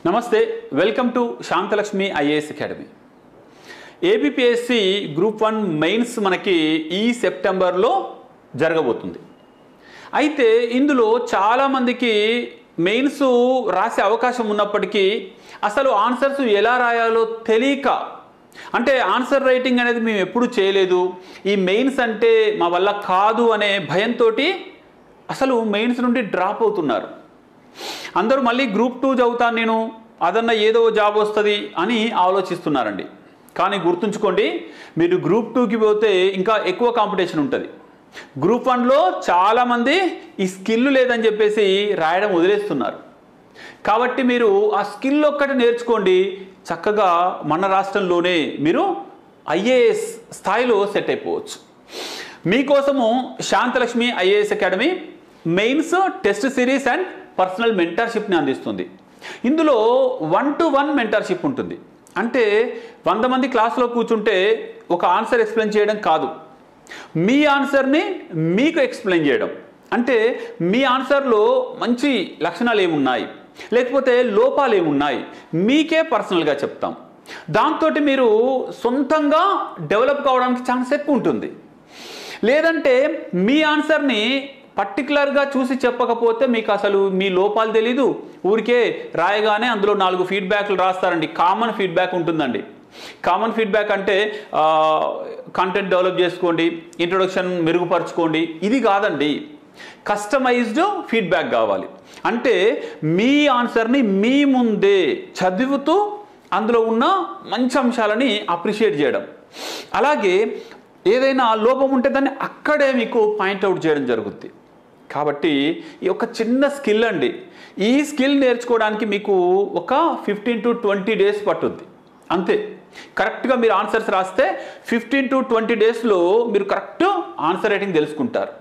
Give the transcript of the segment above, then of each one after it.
నమస్తే, welcome to Shantalakshmi IAS academy. ABPSC group 1 mains మనకి ఈ సెప్టెంబర్లో జరగబోతుంది. అయితే ఇందులో చాలామందికి మెయిన్స్ రాసే అవకాశం ఉన్నప్పటికీ అసలు ఆన్సర్స్ ఎలా రాయాలో తెలియక, అంటే ఆన్సర్ రైటింగ్ అనేది మేము ఎప్పుడు చేయలేదు, ఈ మెయిన్స్ అంటే మా వల్ల కాదు అనే భయంతో అసలు మెయిన్స్ నుండి డ్రాప్ అవుతున్నారు. అందరూ మళ్ళీ గ్రూప్ 2 చదువుతాను నేను, అదన్నా ఏదో జాబ్ వస్తుంది అని ఆలోచిస్తున్నారండి. కానీ గుర్తుంచుకోండి, మీరు గ్రూప్ 2కి పోతే ఇంకా ఎక్కువ కాంపిటీషన్ ఉంటుంది. గ్రూప్ 1లో చాలామంది ఈ స్కిల్ లేదని చెప్పేసి రాయడం వదిలేస్తున్నారు. కాబట్టి మీరు ఆ స్కిల్ ఒక్కటి నేర్చుకోండి, చక్కగా మన రాష్ట్రంలోనే మీరు ఐఏఎస్ స్థాయిలో సెట్ అయిపోవచ్చు. మీకోసము Shanthalakshmi IAS academy mains test series and personal మెంటర్షిప్ని అందిస్తుంది. ఇందులో 1-to-1 మెంటర్షిప్ ఉంటుంది. అంటే 100 మంది క్లాస్లో కూర్చుంటే ఒక ఆన్సర్ ఎక్స్ప్లెయిన్ చేయడం కాదు, మీ ఆన్సర్ని మీకు ఎక్స్ప్లెయిన్ చేయడం. అంటే మీ ఆన్సర్లో మంచి లక్షణాలు ఏమున్నాయి, లేకపోతే లోపాలు ఏమున్నాయి, మీకే పర్సనల్గా చెప్తాం. దాంతో మీరు సొంతంగా డెవలప్ కావడానికి ఛాన్స్ ఎక్కువ ఉంటుంది. లేదంటే మీ ఆన్సర్ని పర్టికులర్గా చూసి చెప్పకపోతే మీకు అసలు మీ లోపాలు తెలీదు, ఊరికే రాయగానే అందులో 4 ఫీడ్బ్యాక్లు రాస్తారండి. కామన్ ఫీడ్బ్యాక్ ఉంటుందండి. కామన్ ఫీడ్బ్యాక్ అంటే కంటెంట్ డెవలప్ చేసుకోండి, ఇంట్రొడక్షన్ మెరుగుపరచుకోండి, ఇది కాదండి. కస్టమైజ్డ్ ఫీడ్బ్యాక్ కావాలి. అంటే మీ ఆన్సర్ని మీ ముందే చదువుతూ అందులో ఉన్న మంచి అంశాలని అప్రిషియేట్ చేయడం, అలాగే ఏదైనా లోపం ఉంటే దాన్ని అక్కడే మీకు పాయింట్అవుట్ చేయడం జరుగుద్ది. కాబట్టి ఈ ఒక చిన్న స్కిల్ అండి. ఈ స్కిల్ నేర్చుకోవడానికి మీకు ఒక 15 to 20 days పట్టుద్ది అంతే. కరెక్ట్గా మీరు ఆన్సర్స్ రాస్తే 15 to 20 daysలో మీరు కరెక్ట్ ఆన్సర్ రైటింగ్ తెలుసుకుంటారు.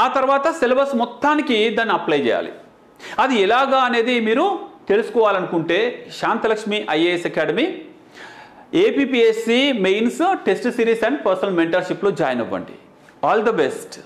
ఆ తర్వాత సిలబస్ మొత్తానికి దాన్ని అప్లై చేయాలి. అది ఎలాగా అనేది మీరు తెలుసుకోవాలనుకుంటే Shanthalakshmi IAS academy APSC mains test series and personal మెంటర్షిప్లో జాయిన్ అవ్వండి. All the best.